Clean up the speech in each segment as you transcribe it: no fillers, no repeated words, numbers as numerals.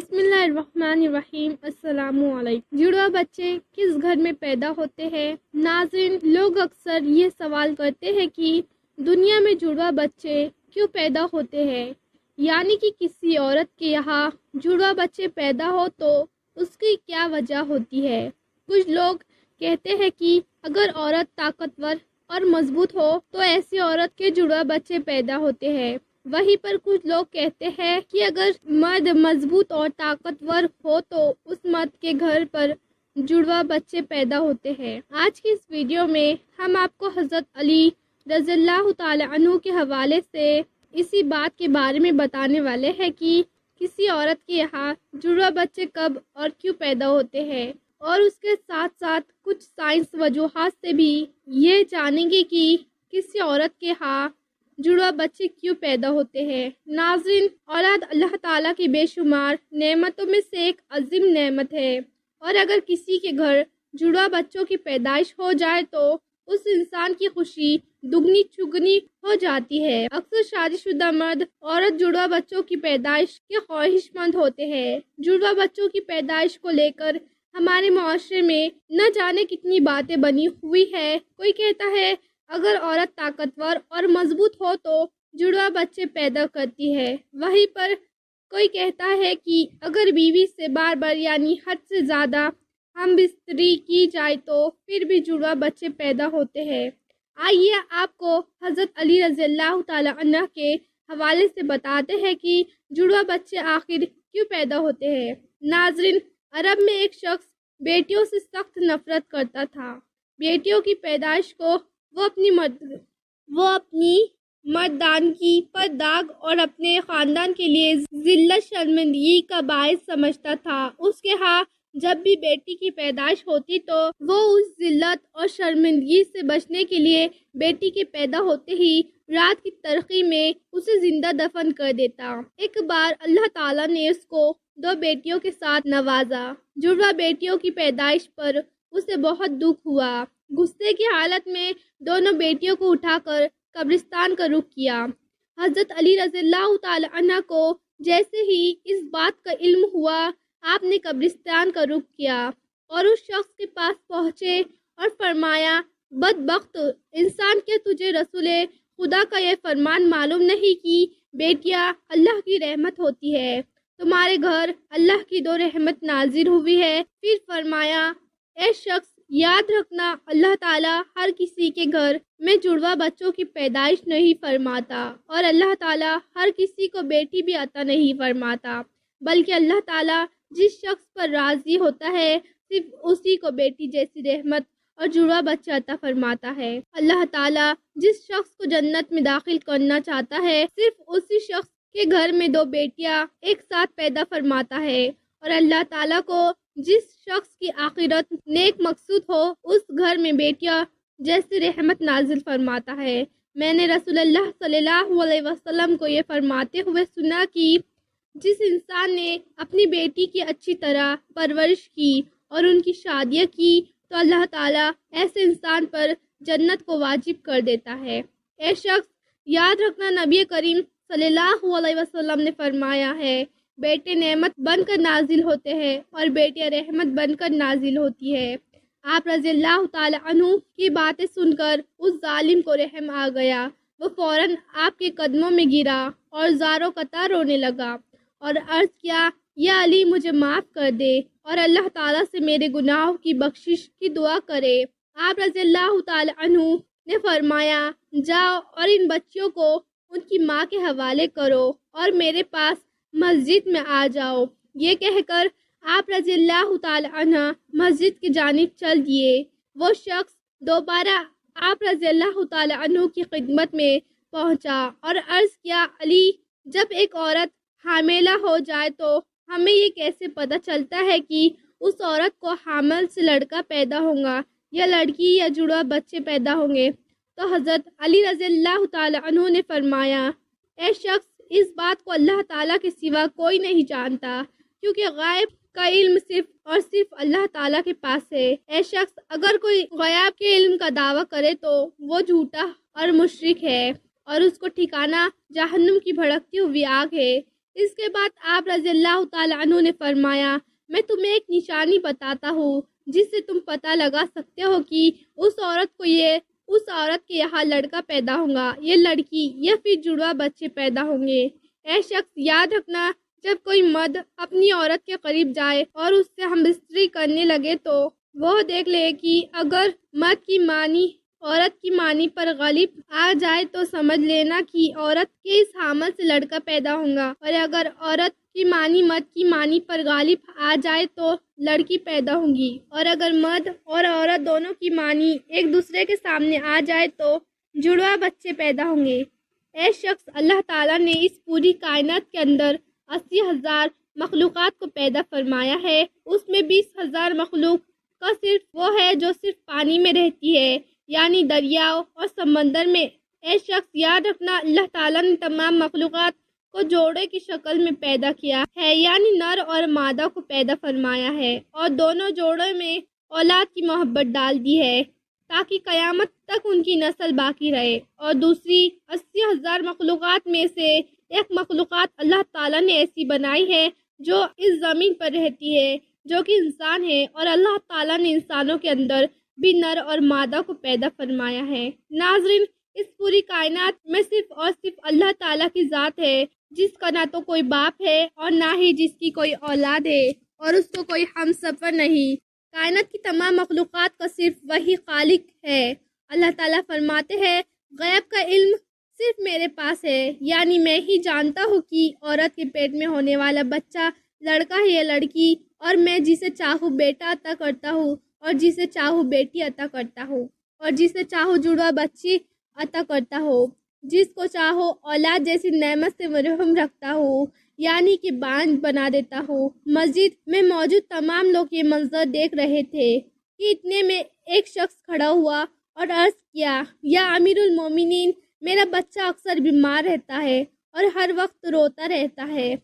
بسم اللہ الرحمن الرحیم۔ السلام علیکم۔ جڑواں بچے کس گھر میں پیدا ہوتے ہیں؟ ناظرین، لوگ اکثر یہ سوال کرتے ہیں کہ دنیا میں جڑواں بچے کیوں پیدا ہوتے ہیں، یعنی کہ کسی عورت کے یہاں جڑواں بچے پیدا ہو تو اس کی کیا وجہ ہوتی ہے۔ کچھ لوگ کہتے ہیں کہ اگر عورت طاقتور اور مضبوط ہو تو ایسی عورت کے جڑواں بچے پیدا ہوتے ہیں۔ وہیں پر کچھ لوگ کہتے ہیں کہ اگر مرد مضبوط اور طاقتور ہو تو اس مرد کے گھر پر جڑواں بچے پیدا ہوتے ہیں۔ آج کی اس ویڈیو میں ہم آپ کو حضرت علی رضی اللہ تعالی عنہ کے حوالے سے اسی بات کے بارے میں بتانے والے ہیں کہ کسی عورت کے یہاں جڑواں بچے کب اور کیوں پیدا ہوتے ہیں، اور اس کے ساتھ ساتھ کچھ سائنس وجوہات سے بھی یہ جانیں گے کہ کسی عورت کے یہاں جڑواں بچے کیوں پیدا ہوتے ہیں۔ ناظرین، اولاد اللہ تعالیٰ کی بے شمار نعمتوں میں سے ایک عظیم نعمت ہے، اور اگر کسی کے گھر جڑواں بچوں کی پیدائش ہو جائے تو اس انسان کی خوشی دگنی چگنی ہو جاتی ہے۔ اکثر شادی شدہ مرد عورت جڑواں بچوں کی پیدائش کے خواہش مند ہوتے ہیں۔ جڑواں بچوں کی پیدائش کو لے کر ہمارے معاشرے میں نہ جانے کتنی باتیں بنی ہوئی ہے۔ کوئی کہتا ہے اگر عورت طاقتور اور مضبوط ہو تو جڑواں بچے پیدا کرتی ہے، وہیں پر کوئی کہتا ہے کہ اگر بیوی سے بار بار یعنی حد سے زیادہ ہم بستری کی جائے تو پھر بھی جڑواں بچے پیدا ہوتے ہیں۔ آئیے آپ کو حضرت علی رضی اللہ تعالی عنہ کے حوالے سے بتاتے ہیں کہ جڑواں بچے آخر کیوں پیدا ہوتے ہیں۔ ناظرین، عرب میں ایک شخص بیٹیوں سے سخت نفرت کرتا تھا۔ بیٹیوں کی پیدائش کو وہ اپنی مردانگی پر داغ اور اپنے خاندان کے لیے ذلت شرمندگی کا باعث سمجھتا تھا۔ اس کے ہاں جب بھی بیٹی کی پیدائش ہوتی تو وہ اس ذلت اور شرمندگی سے بچنے کے لیے بیٹی کے پیدا ہوتے ہی رات کی ترقی میں اسے زندہ دفن کر دیتا۔ ایک بار اللہ تعالیٰ نے اس کو 2 بیٹیوں کے ساتھ نوازا۔ جڑواں بیٹیوں کی پیدائش پر اسے بہت دکھ ہوا۔ غصے کی حالت میں دونوں بیٹیوں کو اٹھا کر قبرستان کا رخ کیا۔ حضرت علی رضی اللہ تعالی عنہ کو جیسے ہی اس بات کا علم ہوا، آپ نے قبرستان کا رخ کیا اور اس شخص کے پاس پہنچے اور فرمایا، بدبخت انسان، کیا تجھے رسول خدا کا یہ فرمان معلوم نہیں کہ بیٹیاں اللہ کی رحمت ہوتی ہے؟ تمہارے گھر اللہ کی 2 رحمت نازل ہوئی ہے۔ پھر فرمایا، اے شخص، یاد رکھنا، اللہ تعالیٰ ہر کسی کے گھر میں جڑواں بچوں کی پیدائش نہیں فرماتا، اور اللہ تعالیٰ ہر کسی کو بیٹی بھی عطا نہیں فرماتا، بلکہ اللہ تعالیٰ جس شخص پر راضی ہوتا ہے صرف اسی کو بیٹی جیسی رحمت اور جڑواں بچہ عطا فرماتا ہے۔ اللہ تعالیٰ جس شخص کو جنت میں داخل کرنا چاہتا ہے صرف اسی شخص کے گھر میں 2 بیٹیاں ایک ساتھ پیدا فرماتا ہے، اور اللہ تعالیٰ کو جس شخص کی آخرت نیک مقصود ہو اس گھر میں بیٹیاں جیسی رحمت نازل فرماتا ہے۔ میں نے رسول اللہ صلی اللہ علیہ وسلم کو یہ فرماتے ہوئے سنا کہ جس انسان نے اپنی بیٹی کی اچھی طرح پرورش کی اور ان کی شادیاں کی تو اللہ تعالیٰ ایسے انسان پر جنت کو واجب کر دیتا ہے۔ اے شخص، یاد رکھنا، نبی کریم صلی اللہ علیہ وسلم نے فرمایا ہے، بیٹے نعمت بن کر نازل ہوتے ہیں اور بیٹیاں رحمت بن کر نازل ہوتی ہے۔ آپ رضی اللہ تعالی عنہ کی باتیں سن کر اس ظالم کو رحم آ گیا۔ وہ فوراً آپ کے قدموں میں گرا اور زاروں قطار رونے لگا اور عرض کیا، یا علی، مجھے معاف کر دے اور اللہ تعالیٰ سے میرے گناہوں کی بخشش کی دعا کرے۔ آپ رضی اللہ تعالی عنہ نے فرمایا، جاؤ اور ان بچیوں کو ان کی ماں کے حوالے کرو اور میرے پاس مسجد میں آ جاؤ۔ یہ کہہ کر آپ رضی اللہ تعالی عنہ مسجد کی جانب چل دیے۔ وہ شخص دوبارہ آپ رضی اللہ تعالی عنہ کی خدمت میں پہنچا اور عرض کیا، علی، جب ایک عورت حاملہ ہو جائے تو ہمیں یہ کیسے پتہ چلتا ہے کہ اس عورت کو حامل سے لڑکا پیدا ہوگا یا لڑکی، یا جڑواں بچے پیدا ہوں گے؟ تو حضرت علی رضی اللہ تعالی عنہ نے فرمایا، اے شخص، اس بات کو اللہ تعالیٰ کے سوا کوئی نہیں جانتا، کیونکہ غائب کا علم صرف اور صرف اللہ تعالیٰ کے پاس ہے۔ اے شخص، اگر کوئی غیب کے علم کا دعویٰ کرے تو وہ جھوٹا اور مشرک ہے، اور اس کو ٹھکانہ جہنم کی بھڑکتی ہوئی آگ ہے۔ اس کے بعد آپ رضی اللہ تعالیٰ عنہ نے فرمایا میں تمہیں ایک نشانی بتاتا ہوں جس سے تم پتہ لگا سکتے ہو کہ اس عورت کے یہاں لڑکا پیدا ہوگا یا لڑکی یا پھر جڑوا بچے پیدا ہوں گے۔ اے شخص یاد رکھنا جب کوئی مرد اپنی عورت کے قریب جائے اور اس سے ہم بستری کرنے لگے تو وہ دیکھ لے کہ اگر مرد کی معنی عورت کی معنی پر غالب آ جائے تو سمجھ لینا کہ عورت کے اس حامل سے لڑکا پیدا ہوگا، اور اگر عورت کی معنی مرد کی معنی پر غالب آ جائے تو لڑکی پیدا ہوگی، اور اگر مرد اور عورت دونوں کی معنی ایک دوسرے کے سامنے آ جائے تو جڑوا بچے پیدا ہوں گے۔ اے شخص اللہ تعالیٰ نے اس پوری کائنات کے اندر 80,000 مخلوقات کو پیدا فرمایا ہے، اس میں 20,000 مخلوق کا صرف وہ ہے جو صرف پانی میں رہتی ہے، یعنی دریاؤں اور سمندر میں۔ اے شخص یاد رکھنا اللہ تعالیٰ نے تمام مخلوقات کو جوڑے کی شکل میں پیدا کیا ہے، یعنی نر اور مادہ کو پیدا فرمایا ہے، اور دونوں جوڑے میں اولاد کی محبت ڈال دی ہے تاکہ قیامت تک ان کی نسل باقی رہے۔ اور دوسری 80,000 مخلوقات میں سے ایک مخلوقات اللہ تعالیٰ نے ایسی بنائی ہے جو اس زمین پر رہتی ہے، جو کہ انسان ہے، اور اللہ تعالیٰ نے انسانوں کے اندر بھی نر اور مادہ کو پیدا فرمایا ہے۔ ناظرین، اس پوری کائنات میں صرف اور صرف اللہ تعالیٰ کی ذات ہے جس کا نہ تو کوئی باپ ہے اور نہ ہی جس کی کوئی اولاد ہے، اور اس کو کوئی ہم سفر نہیں۔ کائنات کی تمام مخلوقات کا صرف وہی خالق ہے۔ اللہ تعالیٰ فرماتے ہیں غیب کا علم صرف میرے پاس ہے، یعنی میں ہی جانتا ہوں کہ عورت کے پیٹ میں ہونے والا بچہ لڑکا ہے یا لڑکی، اور میں جسے چاہوں بیٹا عطا کرتا ہوں اور جسے چاہوں بیٹی عطا کرتا ہوں، اور جسے چاہوں جڑوا بچی عطا کرتا ہوں، جس کو چاہوں اولاد جیسی نعمت سے محروم رکھتا ہوں، یعنی کہ باندھ بنا دیتا ہوں۔ مسجد میں موجود تمام لوگ یہ منظر دیکھ رہے تھے کہ اتنے میں ایک شخص کھڑا ہوا اور عرض کیا یا امیر المومنین، میرا بچہ اکثر بیمار رہتا ہے اور ہر وقت روتا رہتا ہے،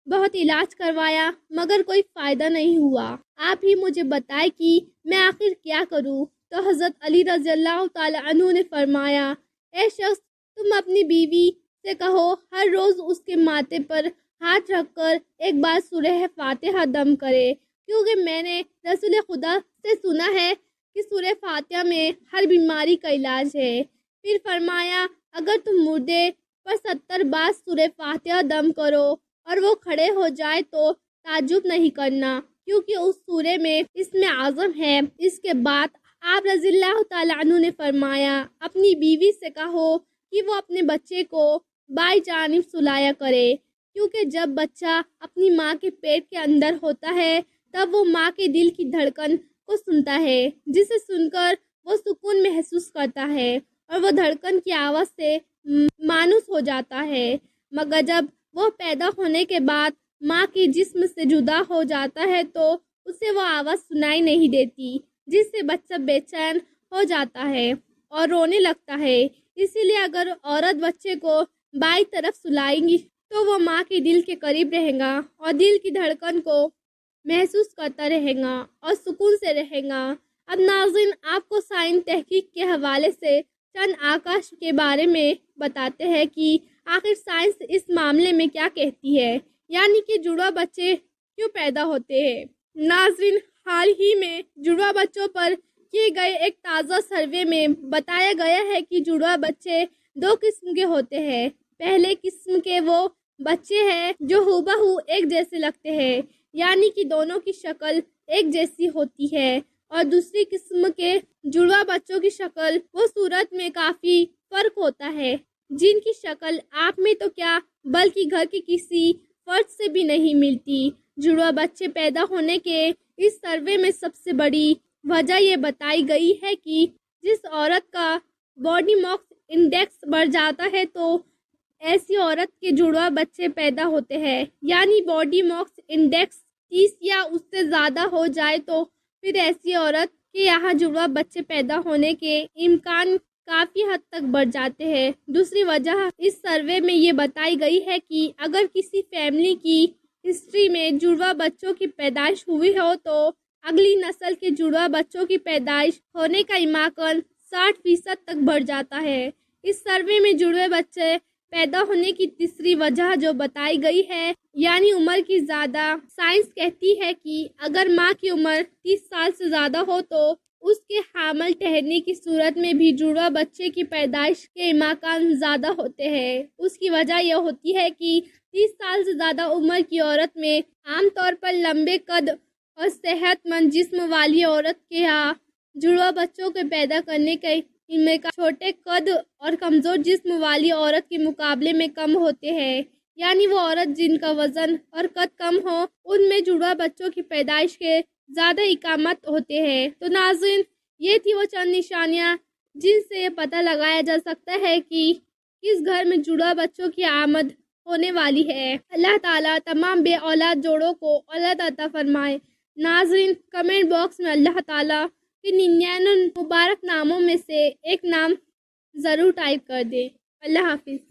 بہت علاج کروایا مگر کوئی فائدہ نہیں ہوا، آپ ہی مجھے بتائیں کہ میں آخر کیا کروں؟ تو حضرت علی رضی اللہ تعالی عنہ نے فرمایا اے شخص تم اپنی بیوی سے کہو ہر روز اس کے ماتھے پر ہاتھ رکھ کر ایک بار سورہ فاتحہ دم کرے، کیونکہ میں نے رسول خدا سے سنا ہے کہ سورہ فاتحہ میں ہر بیماری کا علاج ہے۔ پھر فرمایا اگر تم مردے پر 70 بار سورہ فاتحہ دم کرو اور وہ کھڑے ہو جائے تو تعجب نہیں کرنا، کیونکہ اس سورے میں اسم اعظم ہے۔ اس کے بعد آپ رضی اللہ تعالی عنہ نے فرمایا اپنی بیوی سے کہو کہ وہ اپنے بچے کو بائیں جانب سلایا کرے، کیونکہ جب بچہ اپنی ماں کے پیٹ کے اندر ہوتا ہے تب وہ ماں کے دل کی دھڑکن کو سنتا ہے، جسے سن کر وہ سکون محسوس کرتا ہے اور وہ دھڑکن کی آواز سے مانوس ہو جاتا ہے، مگر جب وہ پیدا ہونے کے بعد ماں کے جسم سے جدا ہو جاتا ہے تو اسے وہ آواز سنائی نہیں دیتی، جس سے بچہ بے چین ہو جاتا ہے اور رونے لگتا ہے۔ اسی لیے اگر عورت بچے کو بائیں طرف سلائے گی تو وہ ماں کے دل کے قریب رہے گا اور دل کی دھڑکن کو محسوس کرتا رہے گا اور سکون سے رہے گا۔ اب ناظرین آپ کو سائنس تحقیق کے حوالے سے چند آکاش کے بارے میں بتاتے ہیں کہ آخر سائنس اس معاملے میں کیا کہتی ہے، یعنی کہ جڑوا بچے کیوں پیدا ہوتے ہیں۔ ناظرین حال ہی میں جڑوا بچوں پر کیے گئے ایک تازہ سروے میں بتایا گیا ہے کہ جڑوا بچے 2 قسم کے ہوتے ہیں۔ پہلے قسم کے وہ بچے ہیں جو ہو ایک جیسے لگتے ہیں، یعنی کہ دونوں کی شکل ایک جیسی ہوتی ہے، اور دوسری قسم کے جڑوا بچوں کی شکل و صورت میں کافی فرق ہوتا ہے، جن کی شکل آپ میں تو کیا بلکہ گھر کے کسی فرد سے بھی نہیں ملتی۔ جڑوا بچے پیدا ہونے کے اس سروے میں سب سے بڑی وجہ یہ بتائی گئی ہے کہ جس عورت کا باڈی ماس انڈیکس بڑھ جاتا ہے تو ایسی عورت کے جڑوا بچے پیدا ہوتے ہیں، یعنی باڈی ماس انڈیکس 30 یا اس سے زیادہ ہو جائے تو پھر ایسی عورت کے یہاں جڑوا بچے پیدا ہونے کے امکان کافی حد تک بڑھ جاتے ہیں۔ دوسری وجہ اس سروے میں یہ بتائی گئی ہے کہ اگر کسی فیملی کی ہسٹری میں جڑوا بچوں کی پیدائش ہوئی ہو تو اگلی نسل کے جڑوا بچوں کی پیدائش ہونے کا امکان 60% تک بڑھ جاتا ہے۔ اس سروے میں جڑوے بچے پیدا ہونے کی تیسری وجہ جو بتائی گئی ہے یعنی عمر کی زیادہ، سائنس کہتی ہے کہ اگر ماں کی عمر 30 سال سے زیادہ ہو تو اس کے حامل ٹھہرنے کی صورت میں بھی جڑواں بچے کی پیدائش کے امکان زیادہ ہوتے ہیں۔ اس کی وجہ یہ ہوتی ہے کہ 30 سال سے زیادہ عمر کی عورت میں عام طور پر لمبے قد اور صحت مند جسم والی عورت کے ہاں جڑواں بچوں کو پیدا کرنے کے امکان چھوٹے قد اور کمزور جسم والی عورت کے مقابلے میں کم ہوتے ہیں، یعنی وہ عورت جن کا وزن اور قد کم ہو ان میں جڑواں بچوں کی پیدائش کے زیادہ امکانات ہوتے ہیں۔ تو ناظرین، یہ تھی وہ چند نشانیاں جن سے یہ پتہ لگایا جا سکتا ہے کہ کس گھر میں جڑواں بچوں کی آمد ہونے والی ہے۔ اللہ تعالیٰ تمام بے اولاد جوڑوں کو اولاد عطا فرمائے۔ ناظرین، کمنٹ باکس میں اللہ تعالیٰ کے 99 مبارک ناموں میں سے ایک نام ضرور ٹائپ کر دیں۔ اللہ حافظ۔